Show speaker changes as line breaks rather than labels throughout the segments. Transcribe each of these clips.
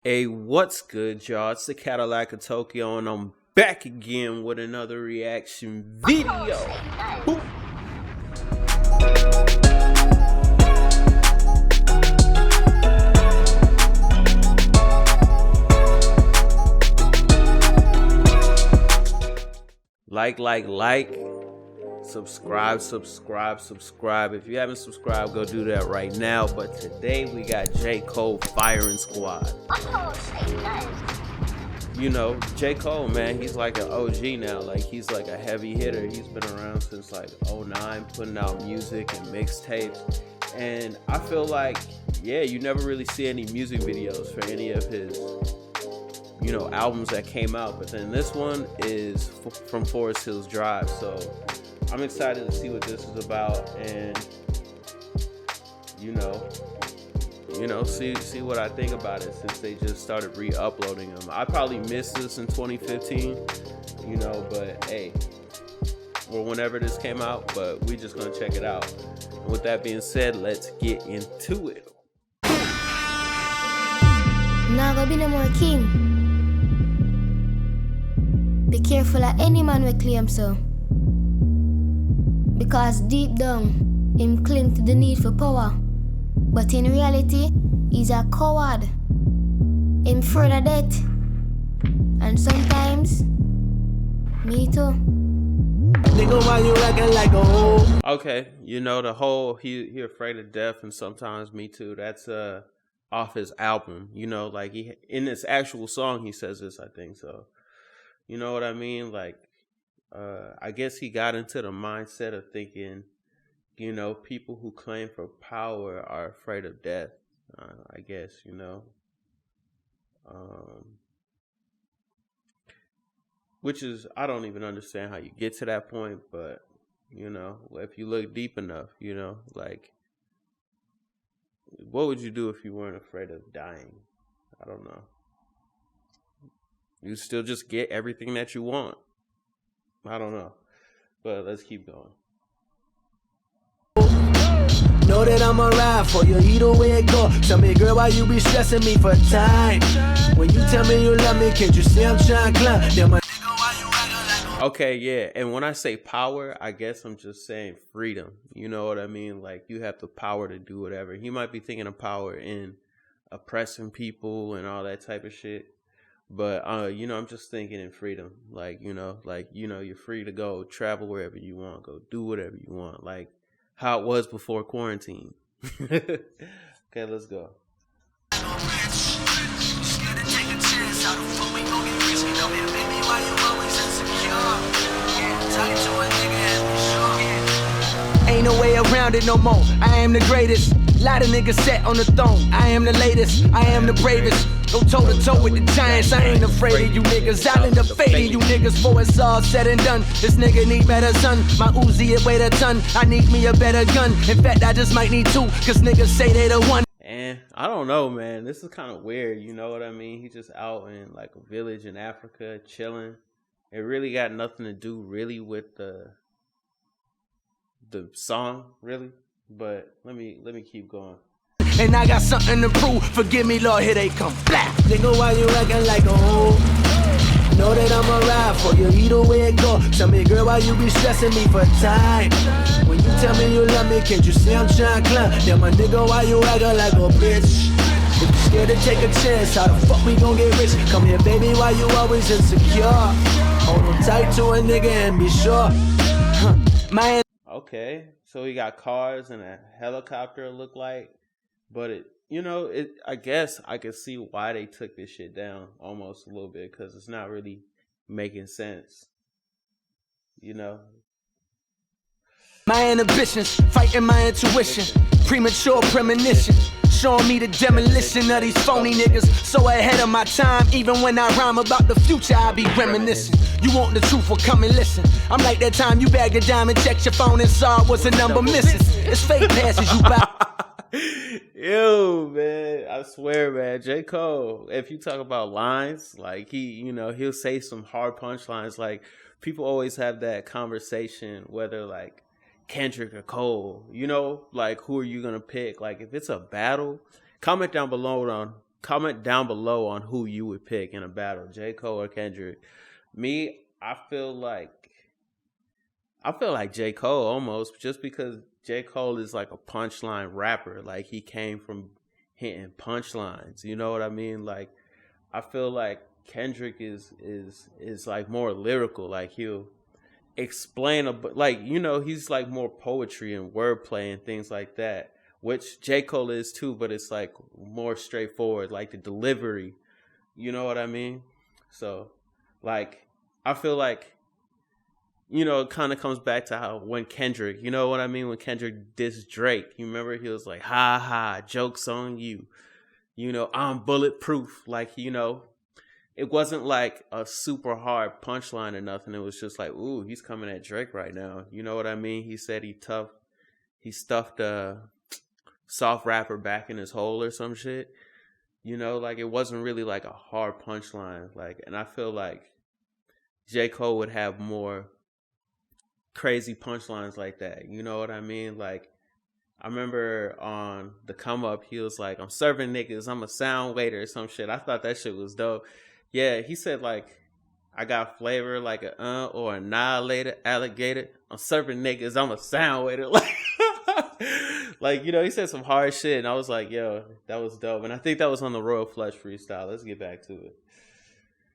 Hey, what's good, y'all? It's the Cadillac of Tokyo, and I'm back again with another reaction video. Boop. Like. Subscribe. If you haven't subscribed, go do that right now. But today we got J. Cole firing squad. You know, J. Cole, man, he's like an OG now. Like, he's like a heavy hitter. He's been around since like 09, putting out music and mixtapes. And I feel like, yeah, you never really see any music videos for any of his, you know, albums that came out. But then this one is from Forest Hills Drive. So I'm excited to see what this is about, and you know, see what I think about it, since they just started re-uploading them. I probably missed this in 2015, you know, but hey, or whenever this came out, but we just gonna check it out. And with that being said, let's get into it.
Now go be no more king. Be careful of any man we claim so. Because deep down, him cling to the need for power. But in reality, he's a coward. Him afraid of death. And sometimes, me too.
Nigga, why you acting like a hoe?
Okay, you know, the whole he afraid of death and sometimes me too. That's off his album. You know, like he in this actual song he says this, I think so. You know what I mean? Like, I guess he got into the mindset of thinking, you know, people who claim for power are afraid of death. I guess, you know, which is, I don't even understand how you get to that point, but you know, if you look deep enough, you know, like, what would you do if you weren't afraid of dying? I don't know. You still just get everything that you want. I don't know, but let's keep going.
Know that I'ma ride for you either way it go. Tell me, girl, why you be stressing me for time? When you tell me you love me, can't you see I'm trying to climb? Then my nigga, why you acting like a...
Okay, yeah, and when I say power, I guess I'm just saying freedom. You know what I mean? Like, you have the power to do whatever. He might be thinking of power in oppressing people and all that type of shit. But, you know, I'm just thinking in freedom, like, you know, you're free to go travel wherever you want, go do whatever you want, like how it was before quarantine. Okay, let's go.
Ain't no way around it no more. I am the greatest. Lot of niggas sat on the throne. I am the latest. I am the bravest. Go toe to toe with the giants. I ain't afraid of you niggas. I'll end up fading you niggas before it's all said and done. This nigga need better son. My Uzi it weighed a ton. I need me a better gun. In fact, I just might need two. Cause niggas say they the one.
And I don't know, man. This is kind of weird. You know what I mean? He's just out in like a village in Africa chilling. It really got nothing to do really with the song, really. But let me keep going.
And I got something to prove. Forgive me, Lord, here they come. Blah. Nigga, why you acting like a hoe? Know that I'ma ride for you either way it go. Tell me, girl, why you be stressing me for time? When you tell me you love me, can't you see I'm trying to climb? Then my nigga, why you acting like a bitch? If you scared to take a chance, how the fuck we gon' get rich? Come here, baby, why you always insecure? Hold on tight to a nigga and be sure. My
Okay, so he got cars and a helicopter, it looked like. But it, you know, I guess I could see why they took this shit down almost a little bit, because it's not really making sense, you know.
My inhibitions, fighting my intuition, premature premonition, showing me the demolition of these phony niggas. So ahead of my time, even when I rhyme about the future, I be reminiscing. You want the truth, well come and listen. I'm like that time you bagged a diamond, checked your phone and saw it was a number missing. It's fake passes you buy.
Yo, man, I swear, man, J. Cole, if you talk about lines, like he'll say some hard punchlines. Like, people always have that conversation, whether like Kendrick or Cole, you know, like, who are you going to pick? Like, if it's a battle, comment down below on comment down below on who you would pick in a battle, J. Cole or Kendrick. Me, I feel like J. Cole almost, just because J. Cole is like a punchline rapper. Like, he came from hitting punchlines. You know what I mean? Like, I feel like Kendrick is like more lyrical. Like, he'll explain like, you know, he's like more poetry and wordplay and things like that, which J. Cole is too, but it's like more straightforward, like the delivery. You know what I mean? So, like, I feel like, you know, it kind of comes back to how when Kendrick, you know what I mean? When Kendrick dissed Drake, you remember he was like, ha ha, joke's on you. You know, I'm bulletproof. Like, you know, it wasn't like a super hard punchline or nothing. It was just like, ooh, he's coming at Drake right now. You know what I mean? He said he stuffed a soft rapper back in his hole or some shit. You know, like, it wasn't really like a hard punchline. Like, and I feel like J. Cole would have more crazy punchlines like that. You know what I mean? Like, I remember on the come up, he was like, I'm serving niggas, I'm a sound waiter or some shit. I thought that shit was dope. Yeah, he said, like, I got flavor like a or annihilator alligator. I'm serving niggas, I'm a sound waiter. Like, you know, he said some hard shit, and I was like, yo, that was dope. And I think that was on the Royal Flush freestyle. Let's get back to it.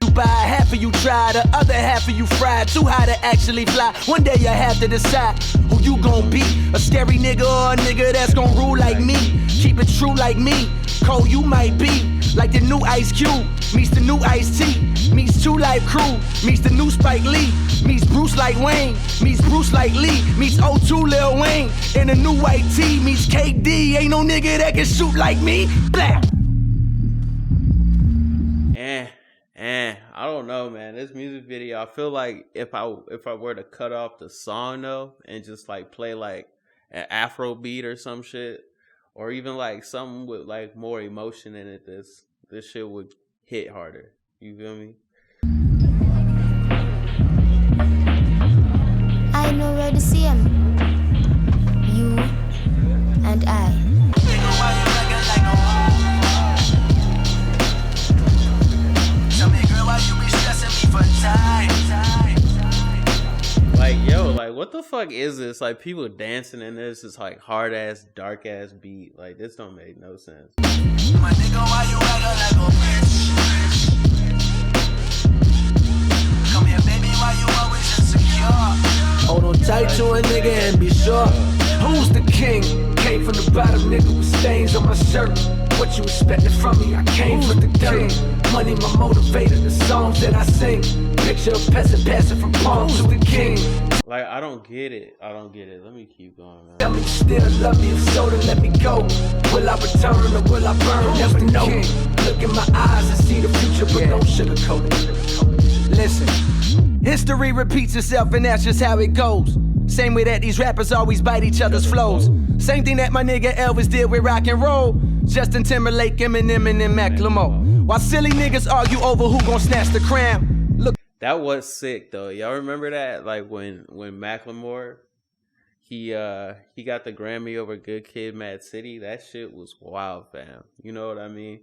You buy half of you try, the other half of you fried. Too high to actually fly. One day you have to decide who you gon' be. A scary nigga or a nigga that's gon' rule like me. Keep it true like me. Cole, you might be like the new Ice Cube meets the new Ice-T, meets Two Life Crew, meets the new Spike Lee, meets Bruce like Wayne, meets Bruce like Lee, meets O2 Lil Wayne, and a new white tee meets KD. Ain't no nigga that can shoot like me. Blah.
I don't know, man. This music video, I feel like if I were to cut off the song though and just like play like an Afro beat or some shit, or even like something with like more emotion in it, this shit would hit harder. You feel me?
I know we're the same. You and I.
Like, yo, like, what the fuck is this? Like, people dancing in this is like hard ass, dark ass beat. Like, this don't make no sense. My nigga, why you acting like a bitch? Come here, baby, why you always insecure?
Hold on tight to a nigga and be sure. Who's the king? Came from the bottom, nigga, with stains on my shirt. What you expected from me? I came from the dirt. Money my motivator, the songs that I sing. Picture a peasant passing from palm to the king.
Like, I don't get it. Let me keep going, man.
Tell me you still love me, if so then let me go. Will I return or will I burn? Never know. Look in my eyes and see the future, but don't sugarcoat it. Listen, history repeats itself and that's just how it goes. Same way that these rappers always bite each other's flows. Same thing that my nigga Elvis did with rock and roll. Justin Timberlake, Eminem, and Macklemore. While silly niggas argue over who gon' snatch the crown. Look,
that was sick though. Y'all remember that? Like when Macklemore, he got the Grammy over Good Kid, Mad City. That shit was wild, fam. You know what I mean?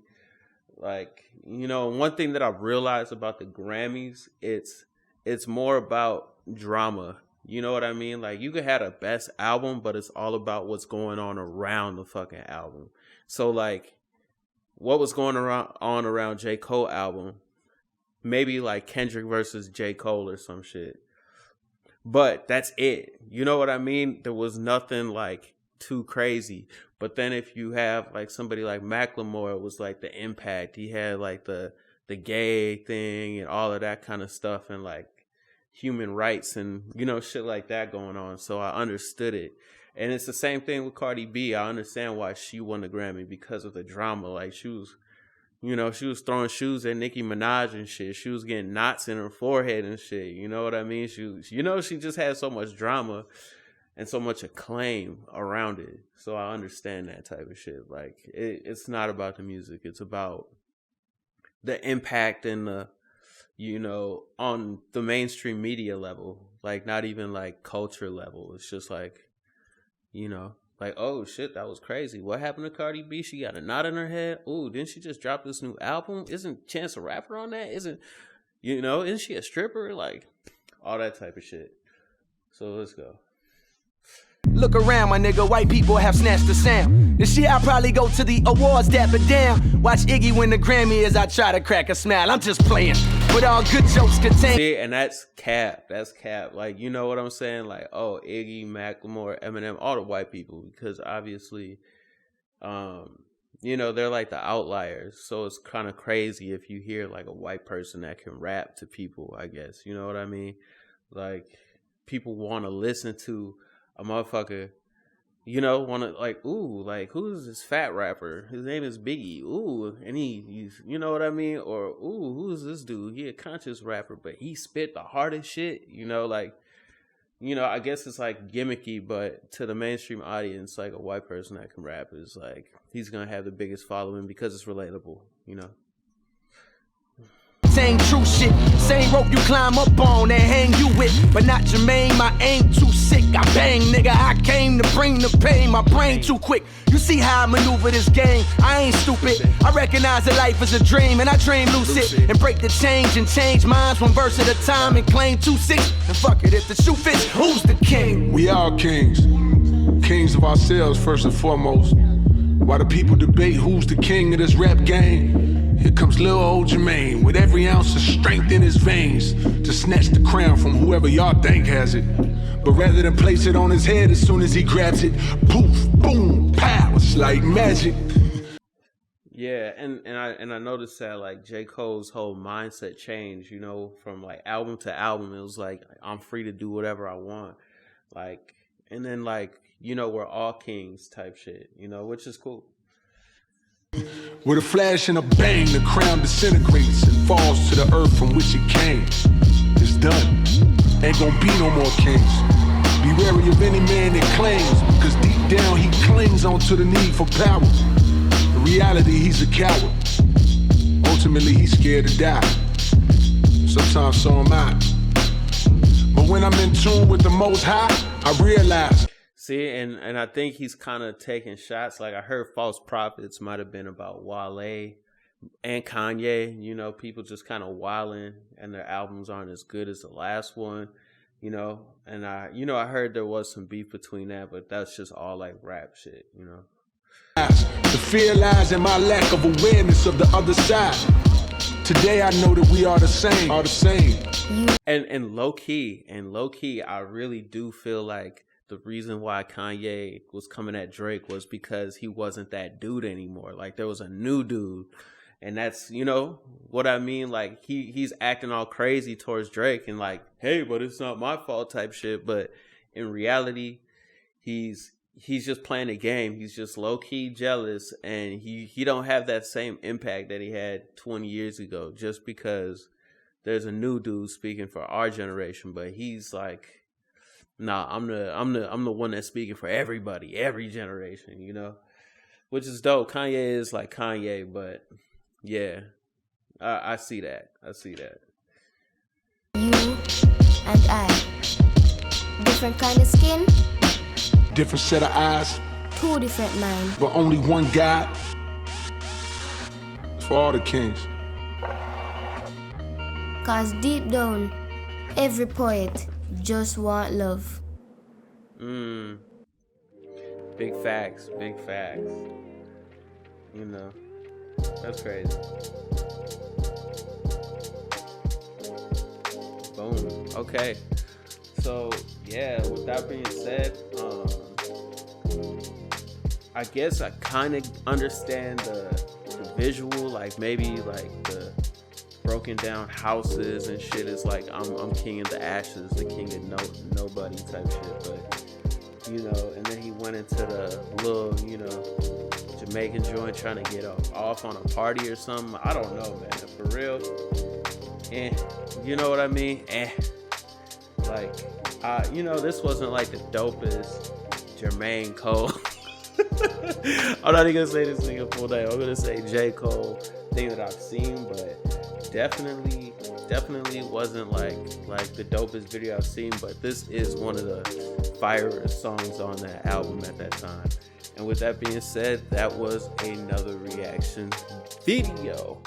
Like, you know, one thing that I've realized about the Grammys, it's more about drama. You know what I mean? Like, you could have the best album, but it's all about what's going on around the fucking album. So, like, what was going on around J. Cole album? Maybe, like, Kendrick versus J. Cole or some shit. But that's it. You know what I mean? There was nothing, like, too crazy. But then if you have, like, somebody like Macklemore, it was, like, the impact. He had, like, the gay thing and all of that kind of stuff and, like, human rights and, you know, shit like that going on. So I understood it. And it's the same thing with Cardi B. I understand why she won the Grammy, because of the drama. Like, she was throwing shoes at Nicki Minaj and shit. She was getting knots in her forehead and shit. You know what I mean? She just had so much drama and so much acclaim around it. So I understand that type of shit. Like, it's not about the music. It's about the impact and the, you know, on the mainstream media level, like not even like culture level. It's just like, you know, Like, oh shit, that was crazy. What happened to Cardi B? She got a knot in her head. Ooh, didn't she just drop this new album? Isn't Chance a Rapper on that? Isn't she a stripper? Like, all that type of shit. So let's go.
Look around, my nigga, white people have snatched the sound. This year I'll probably go to the awards, dapper down. Watch Iggy win the Grammy as I try to crack a smile. I'm just playing, but all good jokes contain.
See, and that's cap. That's cap. Like, you know what I'm saying? Like, oh, Iggy, Macklemore, Eminem, all the white people. Because obviously, they're like the outliers. So it's kind of crazy if you hear like a white person that can rap to people, I guess. You know what I mean? Like, people want to listen to a motherfucker, want to like, ooh, like, who's this fat rapper? His name is Biggie. Ooh, and he's, you know what I mean? Or, ooh, who's this dude? He a conscious rapper, but he spit the hardest shit, I guess it's like gimmicky, but to the mainstream audience, like a white person that can rap is like, he's going to have the biggest following because it's relatable,
Same true shit, same rope you climb up on and hang you with, but not Jermaine, my aim too sick, I bang, nigga, I came to bring the pain, my brain too quick, you see how I maneuver this game, I ain't stupid, I recognize that life is a dream, and I dream lucid, and break the change and change minds one verse at a time, and claim 2-6, and fuck it, if the shoe fits, who's the king?
We are kings, kings of ourselves first and foremost, while the people debate who's the king of this rap game. Here comes little old Jermaine with every ounce of strength in his veins to snatch the crown from whoever y'all think has it. But rather than place it on his head as soon as he grabs it, poof, boom, pow, it's like magic.
Yeah, and I noticed that like J. Cole's whole mindset changed, from like album to album. It was like, I'm free to do whatever I want. Like, and then like, we're all kings type shit, which is cool.
With a flash and a bang, the crown disintegrates and falls to the earth from which it came. It's done. Ain't gonna be no more kings. Be wary of any man that claims, because deep down he clings onto the need for power. In reality, he's a coward. Ultimately, he's scared to die. Sometimes so am I. But when I'm in tune with the Most High, I realize.
See, and I think he's kind of taking shots. Like, I heard False Prophets might have been about Wale and Kanye. People just kind of wilding, and their albums aren't as good as the last one. And I heard there was some beef between that, but that's just all like rap shit.
The fear lies in my lack of awareness of the other side. Today I know that we are the same.
And low key, I really do feel like the reason why Kanye was coming at Drake was because he wasn't that dude anymore. Like, there was a new dude, and that's, what I mean? Like, he's acting all crazy towards Drake and like, hey, but it's not my fault type shit. But in reality, he's just playing a game. He's just low key jealous, and he don't have that same impact that he had 20 years ago just because there's a new dude speaking for our generation. But he's like, nah, I'm the one that's speaking for everybody, every generation, which is dope. Kanye is like Kanye, but yeah, I see that.
You and I, different kind of skin,
different set of eyes,
two different minds,
but only one God. For all the kings.
'Cause deep down, every poet just want love.
Big facts. That's crazy. Boom. Okay. So yeah, with that being said, I guess I kind of understand the visual, like maybe like the broken down houses and shit is like I'm king of the ashes, the king of nobody type shit, but and then he went into the little Jamaican joint trying to get off on a party or something. I don't know, man, for real. You know what I mean? Like, this wasn't like the dopest Jermaine Cole. I'm not even gonna say this nigga full name. I'm gonna say J. Cole thing that I've seen, but definitely wasn't like the dopest video I've seen. But this is one of the fire songs on that album at that time. And with that being said, that was another reaction video.